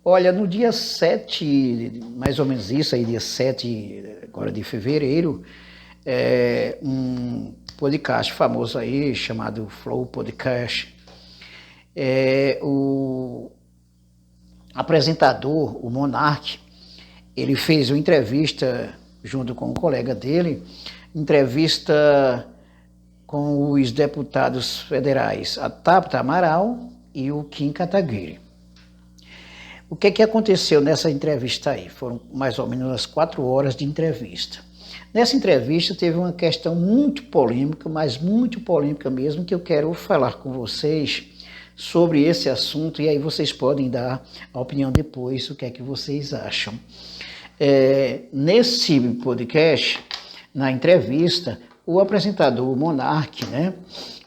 Olha, no dia 7, mais ou menos isso aí, dia 7 agora de fevereiro, um podcast famoso aí, chamado Flow Podcast, o apresentador, o Monark, ele fez uma entrevista junto com um colega dele, entrevista com os deputados federais, a Tabata Amaral e o Kim Kataguiri. O que aconteceu nessa entrevista aí? Foram mais ou menos umas 4 horas de entrevista. Nessa entrevista teve uma questão muito polêmica, mas muito polêmica mesmo, que eu quero falar com vocês sobre esse assunto, e aí vocês podem dar a opinião depois, o que é que vocês acham. Nesse podcast, na entrevista, o apresentador, o Monark,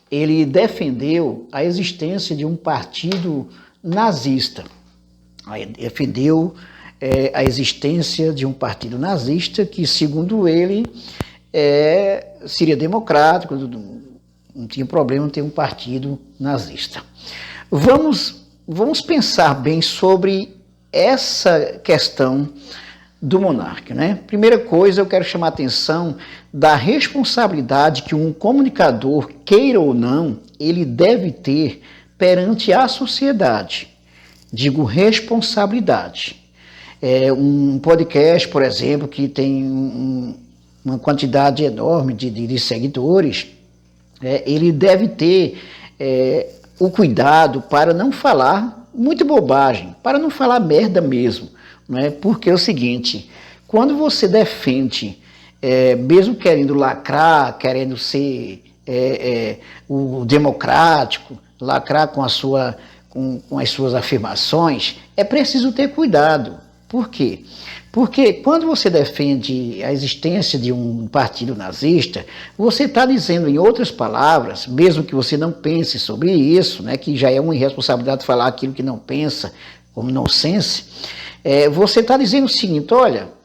ele defendeu a existência de um partido nazista. Defendeu a existência de um partido nazista que, segundo ele, seria democrático, não tinha problema ter um partido nazista. Vamos pensar bem sobre essa questão do Monark, Primeira coisa, eu quero chamar a atenção da responsabilidade que um comunicador, queira ou não, ele deve ter perante a sociedade. Digo responsabilidade. Um podcast, por exemplo, que tem uma quantidade enorme de seguidores, ele deve ter o cuidado para não falar muita bobagem, para não falar merda mesmo. Porque é o seguinte, quando você defende, mesmo querendo lacrar, querendo ser o democrático, lacrar com as suas afirmações, é preciso ter cuidado. Por quê? Porque quando você defende a existência de um partido nazista, você está dizendo, em outras palavras, mesmo que você não pense sobre isso, que já é uma irresponsabilidade falar aquilo que não pensa, como nonsense, você está dizendo o seguinte: olha,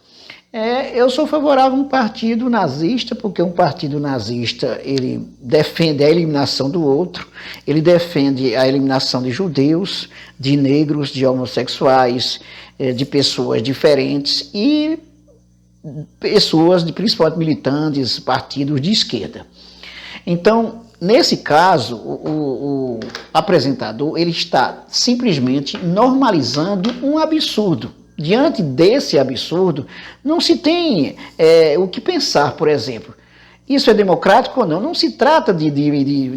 eu sou favorável a um partido nazista, porque um partido nazista, ele defende a eliminação do outro, ele defende a eliminação de judeus, de negros, de homossexuais, de pessoas diferentes e pessoas, principalmente militantes, partidos de esquerda. Então, nesse caso, o apresentador, ele está simplesmente normalizando um absurdo. Diante desse absurdo, não se tem o que pensar, por exemplo. Isso é democrático ou não? Não se trata de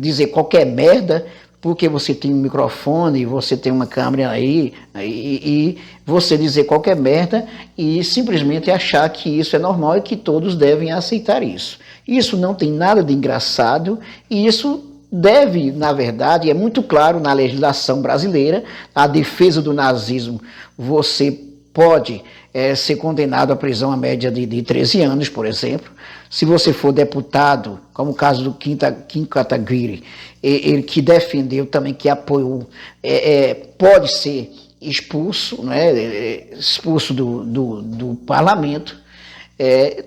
dizer qualquer merda, porque você tem um microfone, você tem uma câmera aí, e você dizer qualquer merda e simplesmente achar que isso é normal e que todos devem aceitar isso. Isso não tem nada de engraçado, e isso deve, na verdade, é muito claro na legislação brasileira, a defesa do nazismo, você pode ser condenado à prisão à média de 13 anos, por exemplo. Se você for deputado, como o caso do Kim Kataguiri, ele que defendeu também, que apoiou, pode ser expulso, expulso do parlamento.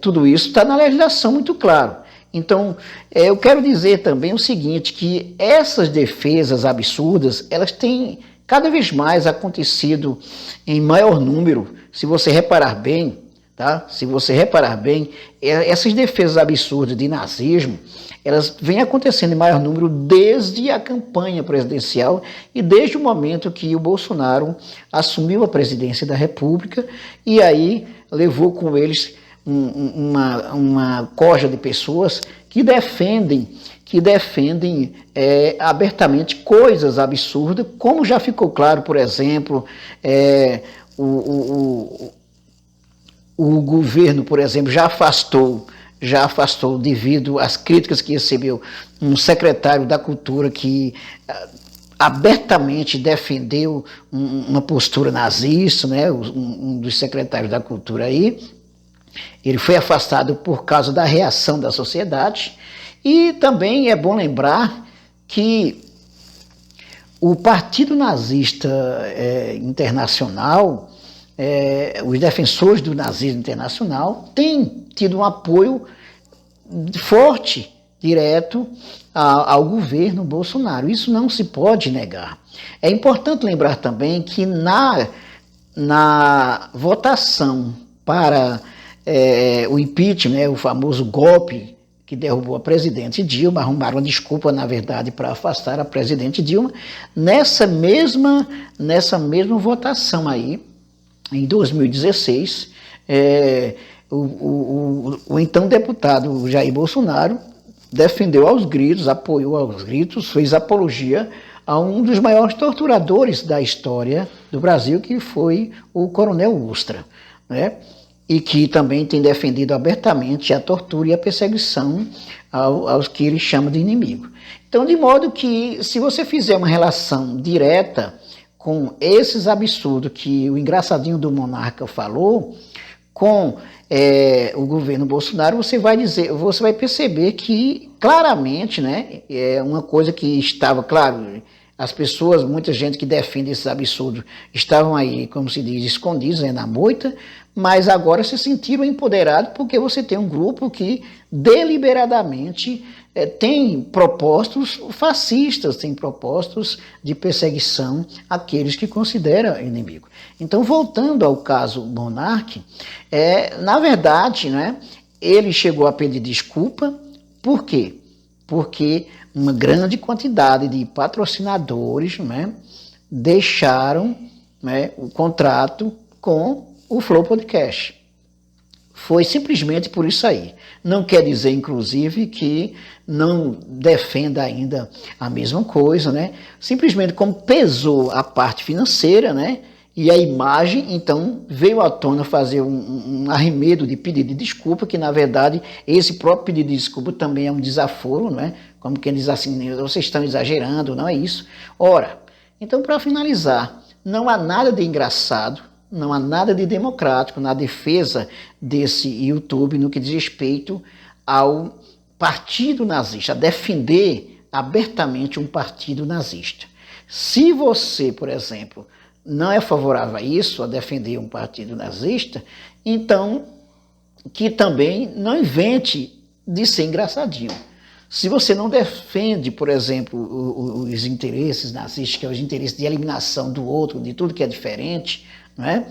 Tudo isso está na legislação muito claro. Então, eu quero dizer também o seguinte, que essas defesas absurdas, elas têm cada vez mais acontecido em maior número. Se você reparar bem, Se você reparar bem, essas defesas absurdas de nazismo, elas vêm acontecendo em maior número desde a campanha presidencial e desde o momento que o Bolsonaro assumiu a presidência da República, e aí levou com eles uma corja de pessoas que defendem abertamente coisas absurdas, como já ficou claro, por exemplo, o governo, por exemplo, já afastou devido às críticas que recebeu um secretário da Cultura abertamente defendeu uma postura nazista, um dos secretários da Cultura aí. Ele foi afastado por causa da reação da sociedade. E também é bom lembrar que o Partido Nazista Internacional, os defensores do nazismo internacional, têm tido um apoio forte, direto ao governo Bolsonaro. Isso não se pode negar. É importante lembrar também que na votação para o impeachment, né, o famoso golpe que derrubou a presidente Dilma, arrumaram uma desculpa, na verdade, para afastar a presidente Dilma, nessa mesma votação aí, em 2016, o então deputado Jair Bolsonaro defendeu aos gritos, apoiou aos gritos, fez apologia a um dos maiores torturadores da história do Brasil, que foi o Coronel Ustra, né? E que também tem defendido abertamente a tortura e a perseguição aos que ele chama de inimigo. Então, de modo que, se você fizer uma relação direta com esses absurdos que o engraçadinho do monarca falou, com o governo Bolsonaro, você vai perceber que claramente, né, é uma coisa que estava, claro, as pessoas, muita gente que defende esses absurdos, estavam aí, como se diz, escondidos, né, na moita, mas agora se sentiram empoderados porque você tem um grupo que deliberadamente tem propósitos fascistas, tem propósitos de perseguição àqueles que considera inimigo. Então, voltando ao caso Monark, na verdade, né, ele chegou a pedir desculpa. Por quê? Porque uma grande quantidade de patrocinadores, né, deixaram, né, o contrato com o Flow Podcast. Foi simplesmente por isso aí. Não quer dizer, inclusive, que não defenda ainda a mesma coisa, né? Simplesmente como pesou a parte financeira, né? E a imagem, então, veio à tona fazer um arremedo de pedido de desculpa, que, na verdade, esse próprio pedido de desculpa também é um desaforo, né? Como quem diz assim, vocês estão exagerando, não é isso? Ora, então, para finalizar, não há nada de engraçado, não há nada de democrático na defesa desse YouTube no que diz respeito ao partido nazista, a defender abertamente um partido nazista. Se você, por exemplo, não é favorável a isso, a defender um partido nazista, então que também não invente de ser engraçadinho. Se você não defende, por exemplo, os interesses nazistas, que é os interesses de eliminação do outro, de tudo que é diferente, não é?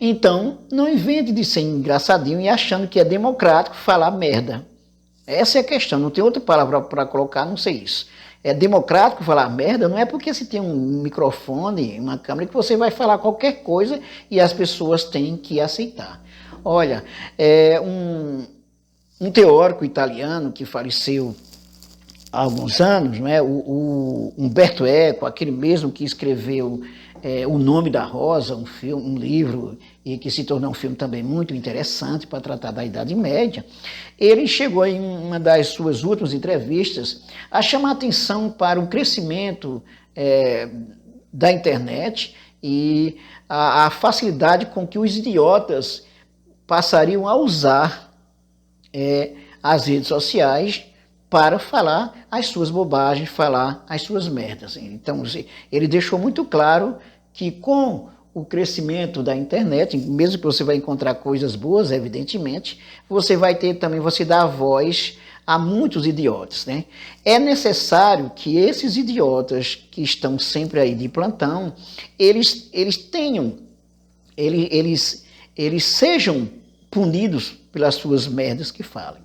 Então, não invente de ser engraçadinho e achando que é democrático falar merda. Essa é a questão, não tem outra palavra para colocar, não sei isso. É democrático falar merda, não é porque você tem um microfone, uma câmera, que você vai falar qualquer coisa e as pessoas têm que aceitar. Olha, um teórico italiano que faleceu há alguns anos, não é? O Umberto Eco, aquele mesmo que escreveu O Nome da Rosa, um livro, e que se tornou um filme também muito interessante para tratar da Idade Média, ele chegou em uma das suas últimas entrevistas a chamar a atenção para o crescimento da internet e a facilidade com que os idiotas passariam a usar as redes sociais para falar as suas bobagens, falar as suas merdas. Então, ele deixou muito claro que com o crescimento da internet, mesmo que você vai encontrar coisas boas, evidentemente, você vai ter também, você dá voz a muitos idiotas, né? É necessário que esses idiotas que estão sempre aí de plantão, eles sejam punidos pelas suas merdas que falem.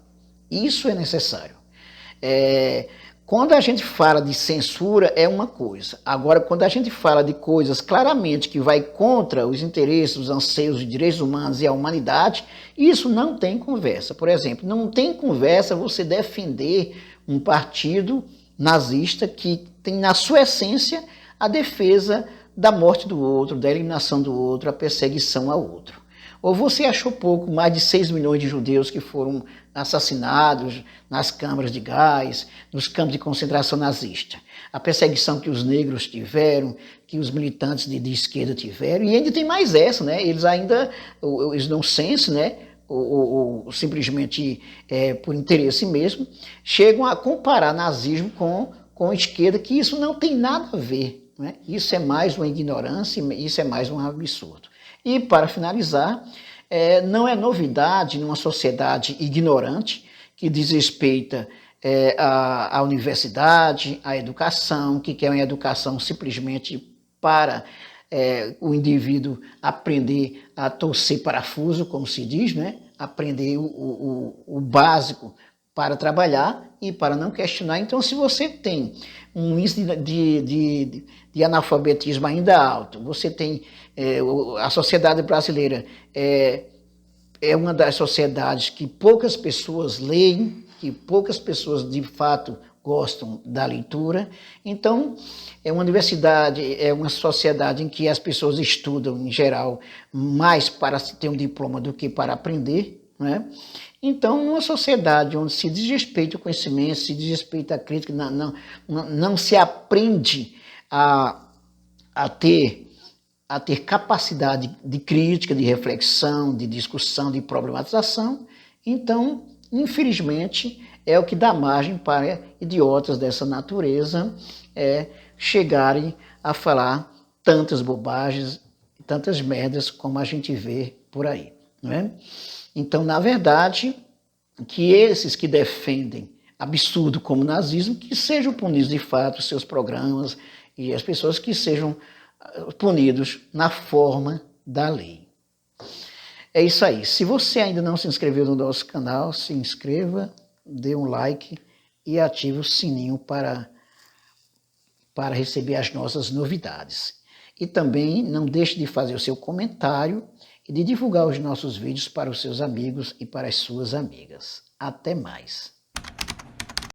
Isso é necessário. Quando a gente fala de censura é uma coisa, agora quando a gente fala de coisas claramente que vai contra os interesses, os anseios, os direitos humanos e a humanidade, isso não tem conversa. Por exemplo, não tem conversa você defender um partido nazista que tem na sua essência a defesa da morte do outro, da eliminação do outro, a perseguição ao outro. Ou você achou pouco mais de 6 milhões de judeus que foram assassinados nas câmaras de gás, nos campos de concentração nazista? A perseguição que os negros tiveram, que os militantes de esquerda tiveram, e ainda tem mais essa, né? Eles não sensem, né? Ou simplesmente por interesse mesmo, chegam a comparar nazismo com esquerda, que isso não tem nada a ver, né? Isso é mais uma ignorância, isso é mais um absurdo. E, para finalizar, não é novidade numa sociedade ignorante que desrespeita a universidade, a educação, que quer uma educação simplesmente para o indivíduo aprender a torcer parafuso, como se diz, né? Aprender o básico para trabalhar e para não questionar. Então, se você tem um índice de analfabetismo ainda alto, você tem a sociedade brasileira é uma das sociedades que poucas pessoas leem, que poucas pessoas de fato gostam da leitura. Então, é uma universidade, é uma sociedade em que as pessoas estudam, em geral, mais para ter um diploma do que para aprender, né? Então, uma sociedade onde se desrespeita o conhecimento, se desrespeita a crítica, não se aprende a ter capacidade de crítica, de reflexão, de discussão, de problematização, então, infelizmente, é o que dá margem para idiotas dessa natureza chegarem a falar tantas bobagens, tantas merdas como a gente vê por aí, não é? Então, na verdade, que esses que defendem absurdo como o nazismo, que sejam punidos de fato, seus programas, e as pessoas que sejam punidos na forma da lei. É isso aí. Se você ainda não se inscreveu no nosso canal, se inscreva, dê um like e ative o sininho para receber as nossas novidades. E também não deixe de fazer o seu comentário e de divulgar os nossos vídeos para os seus amigos e para as suas amigas. Até mais!